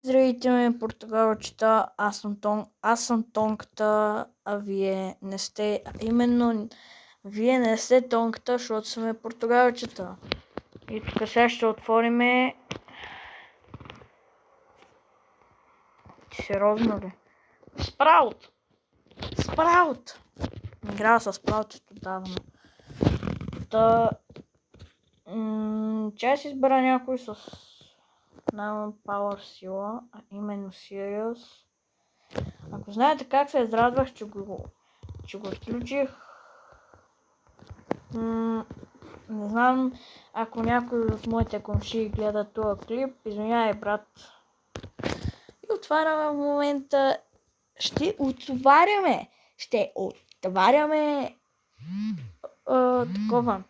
Здравейте ме, португалчета, аз съм Тонката, а вие не сте, именно вие не сте Тонката, защото сме португалчета. И тук сега ще отвориме... Сериозно ли? Спраут! Спраут! Играя с Спраут отдавна. Чай си избера някой с най Power сила, а именно Sirius. Ако знаете как се израдвах, че го включих. Не знам, ако някой от моите комши гледа този клип, извинявай, брат. И отваряме в момента. Ще отваряме такова.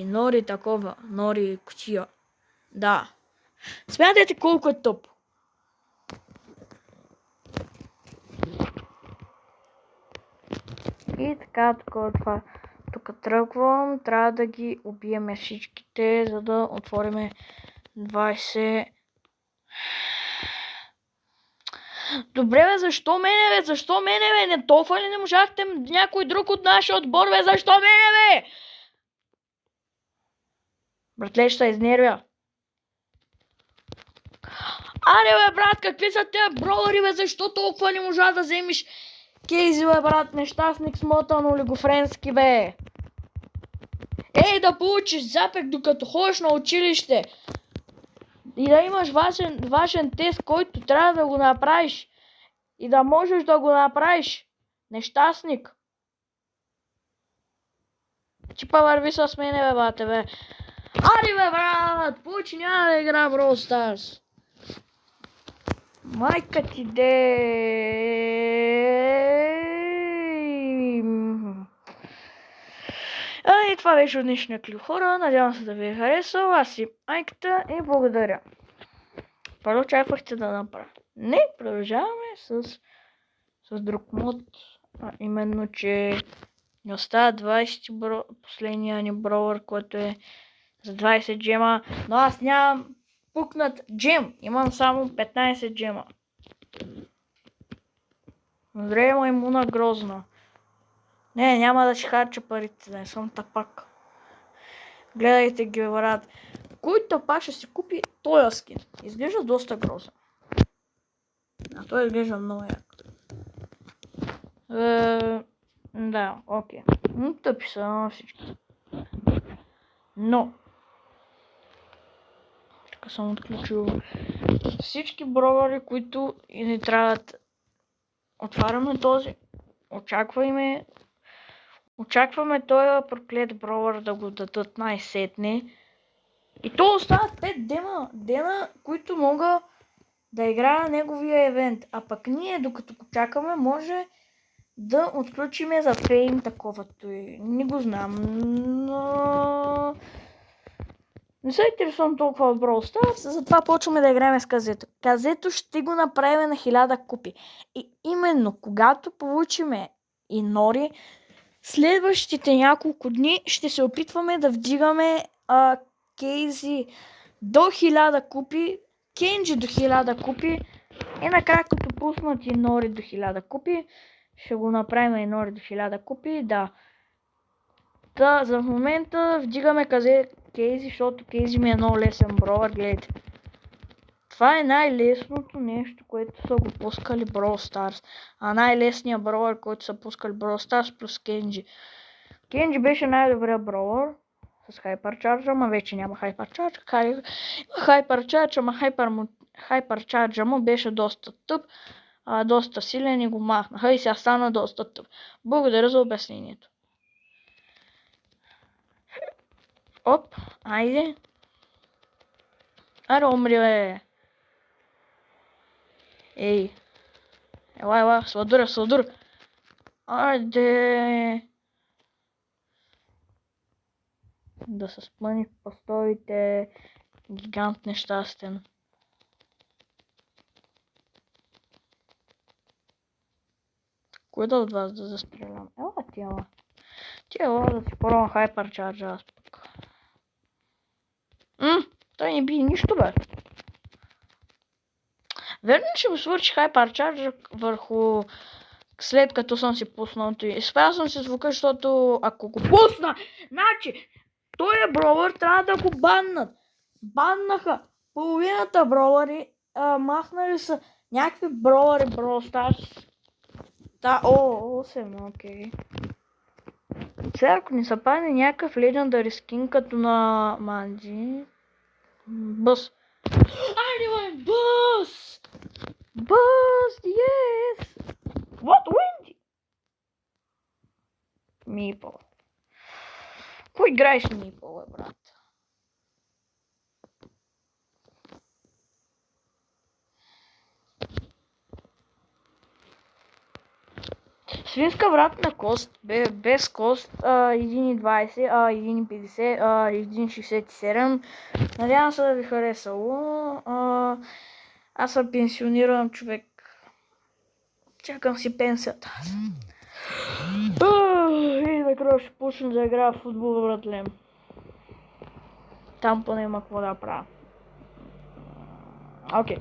Нори такова. Нори кутия. Да. Смятайте колко е топ. И така, това. Тук тръгвам. Трябва да ги убиеме всичките, за да отвориме 20. Добре, бе, защо мене, бе? Защо мене, бе? Не толкова ли не можахте някой друг от нашия отбор, бе? Защо мене, бе? Братле, ще се изнервя. Аре, бе, брат, какви са тези броуъри, бе? Защо толкова не можа да вземеш Кейзи, бе, брат? Нещастник смотан олигофренски, бе. Ей, да получиш запек, докато ходиш на училище. И да имаш важен тест, който трябва да го направиш. И да можеш да го направиш. Нещастник. Чипа върви с мене, бе, бате, бе. Ари, бе, брат, получи, няма да игра в Brawl Stars. Майка ти де. И това беше от днешния клип, хора. Надявам се да ви е харесал. Аз си майката и благодаря. Първо очаквахте да направя. Не, продължаваме с друг мод. Именно, че ни остава 20 последния ни броуър, който е за 20 джема. Но аз нямам пукнат джем. Имам само 15 джема. Добре, маймуна грозна. Не, няма да си харча парите, да не съм тапак. Гледайте ги, брат. Кой тапак ще си купи този скин? Изглежда доста грозен. А той изглежда много як. Да, окей. Тъпи са всички. Но така съм отключил всички броуъри, които ни трябват. Отваряме този. Очакваме този проклет броуър да го дадат най-сетне. И то остават 5 дена, които мога да играя неговия евент. А пък ние, докато го чакаме, може да отключиме за фейм таковато. Не го знам, но не се интересувам толкова в Brawl Stars, затова почваме да играем с казето. Казето ще го направим на 1000 купи. И именно, когато получиме и Нори, следващите няколко дни ще се опитваме да вдигаме Кейзи до 1000 купи, Кенджи до 1000 купи и накрая като пуснат и Нори до 1000 купи, ще го направим и Нори до 1000 купи, да. За момента вдигаме Кейзи, защото Кейзи ми е много лесен броуър, гледайте. Това е най-лесното нещо, което са го пускали Brawl Stars. А най-лесният броуър, който са пускали Brawl Stars плюс Кенджи. Кенджи беше най-добрият броуър с хайперчарджа, ама вече няма хайперчарджа. Хайперчарджа, ама хайперчарджа му беше доста тъп, доста силен и го махнаха и сега стана доста тъп. Благодаря за обяснението. Оп, айде. Аре, умри, бе. Ей. Ела, сладура. Айде. Да се спъни в постовите. Гигант нещастен. Кой да от вас да застрелям? Ела, ти. Ти да си пробвам хайперчарджа аз пък. Той не би нищо, бе. Верно, ще му свърши Hypercharge върху след като съм си пуснал и спря съм си звука, защото ако го пусна, значи той е бровър, трябва да го баннат. Баннаха половината бровъри, махнали са някакви бровъри, Brawl Stars. Да, 8, окей. Сега ако ни се падне някакъв Legendary skin като на Манджи. Бъс. Айде, бъс! Бъс, yes! What Wendy? Мипъл. Кой играеш Мипъл, брат? Свинска вратна кост, без кост, 1,20, 1,50, 1,67. Надявам се да ви харесало. Аз съм пенсиониран човек. Чакам си пенсията. И накрая ще почна да играя в футбол, братле. Там поне има какво да правя. Окей.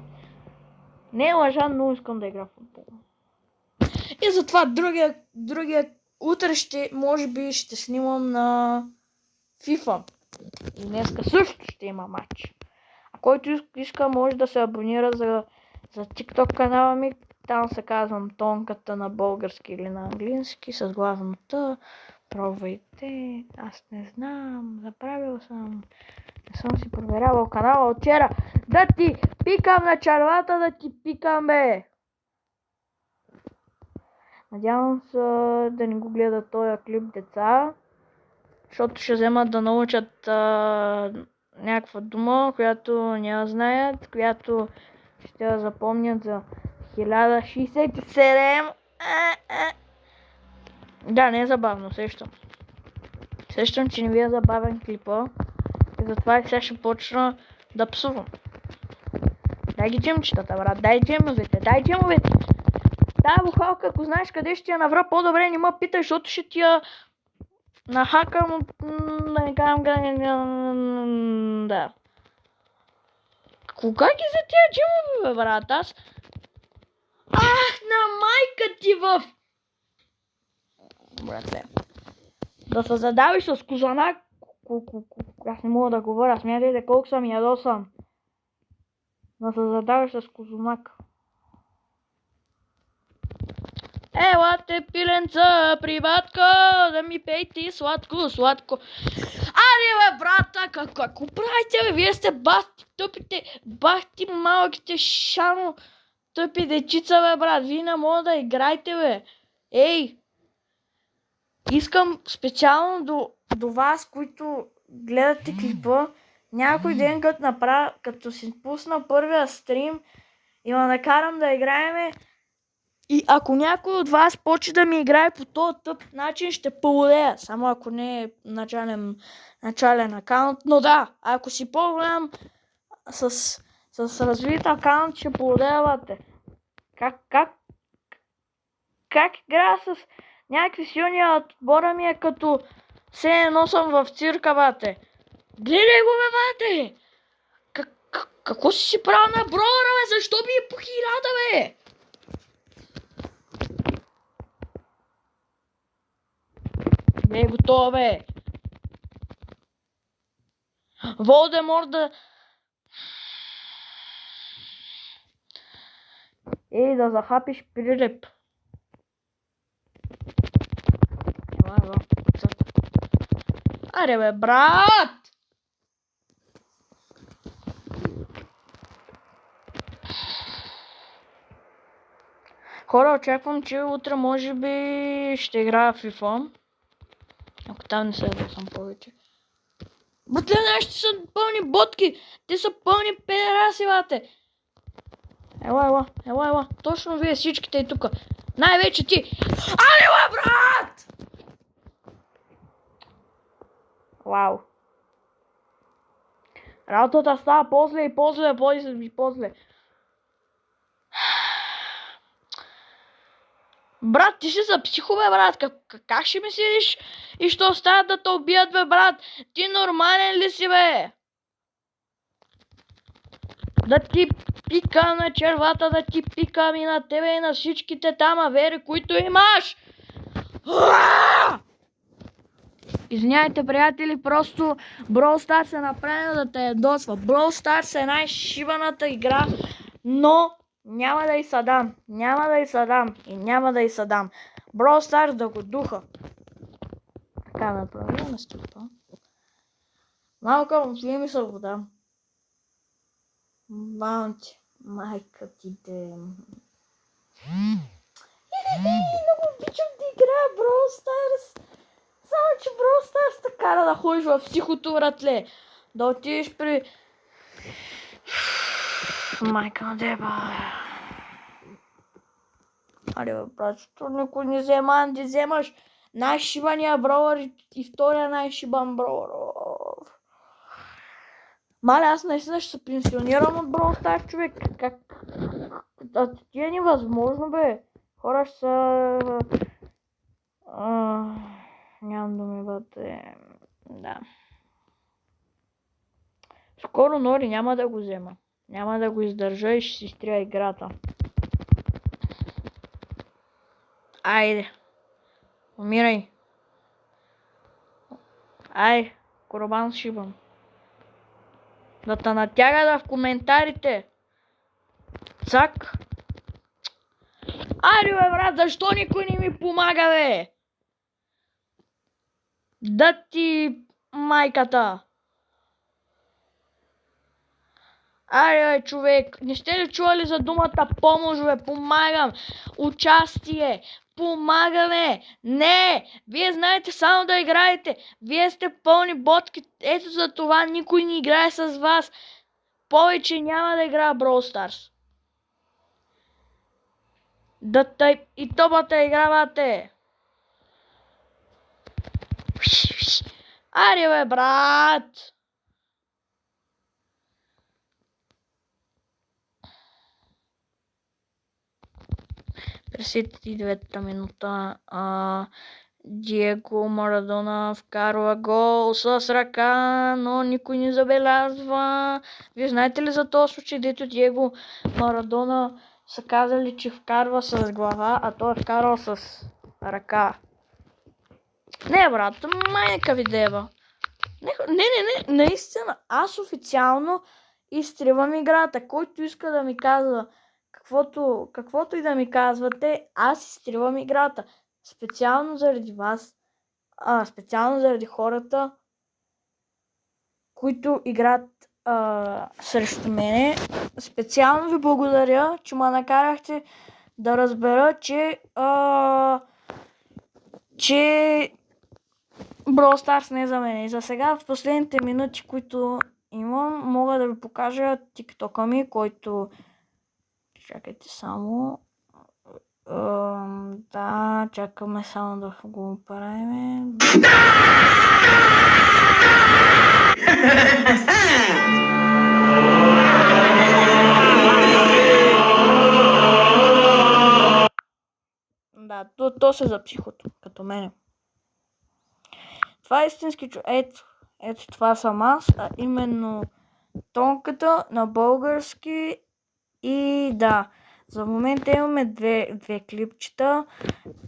Не е лъжа, но искам да игра в футбол. И затова другия утре може би ще снимам на FIFA. И днеска също ще има матч. А който иска може да се абонира за TikTok канала ми. Там се казвам Тонката на български или на английски с главната. Пробвайте. Аз не знам. Забравил съм. Не съм си проверявал канала от вчера. Да ти пикам на чарвата, да ти пикам, бе. Надявам се да не го гледат този клип деца. Защото ще вземат да научат някаква дума, която не знаят, която ще я запомнят за 1067. Да, не е забавно, сещам. Сещам, че не ви е забавен клипа. И затова и сега ще почна да псувам. Дай ги джемчетата, брат, дай джемовете, дай джемовете. Тая бухалка, ако знаеш къде ще я навра, по-добре не ме питай, защото ще ти я нахакам, да не казвам, да. Кога ги за тия джемове, брат, аз? Ах, на майка ти в... Братле. Да се задавиш с козанак. Аз не мога да говоря, смятайте колко съм ядосан. Да се задавиш с козунак. Елате, пиленца, приватка, да ми пейте сладко, сладко. Аре, бе, брата, какво правите, бе? Вие сте бахти тъпите, бахти малките шано тъпи дечица, бе, брат. Вие не мога да играете, бе. Ей! Искам специално до вас, които гледате клипа, някой ден като си пусна първия стрим и ме накарам да играеме. И ако някой от вас почне да ми играе по този тъп начин, ще поудея. Само ако не е начален акаунт. Но да, ако си по-голям с развит акаунт, ще поудеявате. Как игра с някакви силни отбора ми е като все едно съм в цирка, бате. Гледай го, бе, бате! Какво си правил на броера, бе? Защо би е по 1000, бе? Не е готово, бе. Волдеморт да... Ей, да захапиш прилеп. Ела. Аре, бе, брат! Хора, очаквам, че утре може би ще играя в FIFA. Ако там не се съм повече. Бътле, нашите са пълни ботки! Те са пълни педераси, бате! Ела. Точно вие всичките и тука. Най-вече ти. Ала, брат! Вау. Работата става после и после. Брат, ти си за психо, бе, брат. Как ще ми седиш и ще оставят да те убият, бе, брат? Ти нормален ли си, бе? Да ти пикам на червата, да ти пикам и на тебе и на всичките там авери, които имаш! Извиняйте, приятели, просто Brawl Stars е направено да те ядосва. Brawl Stars е най-шибаната игра, но няма да й съдам. Няма да й съдам и няма да й съдам. Brawl Stars да го духа. Така направя на стъпа. Малко му ми се вода. Баунти. Майка ти де. Много обичам да играя Brawl Stars. Само, че Brawl Stars те кара да ходиш в психото, братле. Да отидеш при... Майка на деба. Аре, бе, братчето, никой не взема, не вземаш най-шибания броуър и втория най-шибан броуър. Мале, аз наистина ще се пенсионирам от Brawl Stars, човек. Как? Ти е невъзможно, бе. Хора ще са... Нямам думи, бъде. Да. Скоро Нори няма да го взема. Няма да го издържа и ще си изтрия играта. Айде. Умирай. Ай, Корбан шибам. Да те натяга в коментарите. Цак. Айде, бе, брат, защо никой не ми помага, бе? Да ти майката. Айде, бе, човек, не сте ли чували за думата помощ, бе? Помагам. Участие. Помагаме. Не, вие знаете само да играете. Вие сте пълни ботки. Ето за това никой не играе с вас. Повече няма да играя Brawl Stars. Да тъй и топата игравате. Аре, бе, брат. През 79-та минута Диего Марадона вкарва гол с ръка, но никой не забелязва. Вие знаете ли за този случай, дето Диего Марадона са казали, че вкарва с глава, а той е вкарал с ръка? Не, брат, майка ви дева. Не, наистина, аз официално изтривам играта. Който иска да ми казва каквото и да ми казвате, аз изтривам играта. Специално заради вас, специално заради хората, които играят срещу мене. Специално ви благодаря, че ме накарахте да разбера, че Brawl Stars не е за мен. И за сега, в последните минути, които имам, мога да ви покажа TikTok-а ми, който... Чакайте само... да, чакаме само да го правим. Да, то се за психото, като мене. Това е истински човек. Ето това съм аз, а именно тонката на български. И да, за момента имаме две клипчета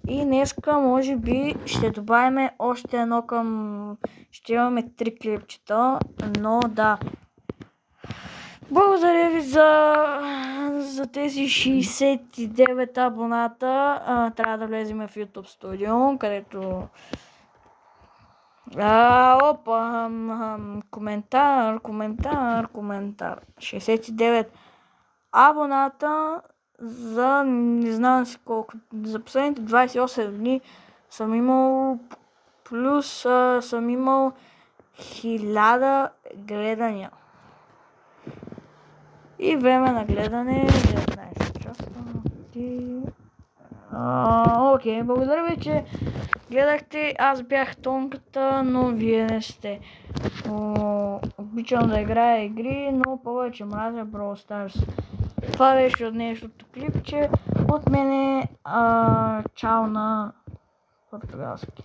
и днеска може би ще добавим още едно към... Ще имаме 3 клипчета, но да. Благодаря ви за тези 69 абоната. Трябва да влезем в YouTube Studio, където... Опа, коментар. 69 абоната за не знам си колко. За последните 28 дни съм имал плюс съм имал 1000 гледания. И време на гледане 19 часа. Окей, благодаря ви, че гледахте. Аз бях тонката, но вие не сте. Обичам да играя игри, но повече мразя Brawl Stars. Това беше от днешното клипче. От мене чао на португалски.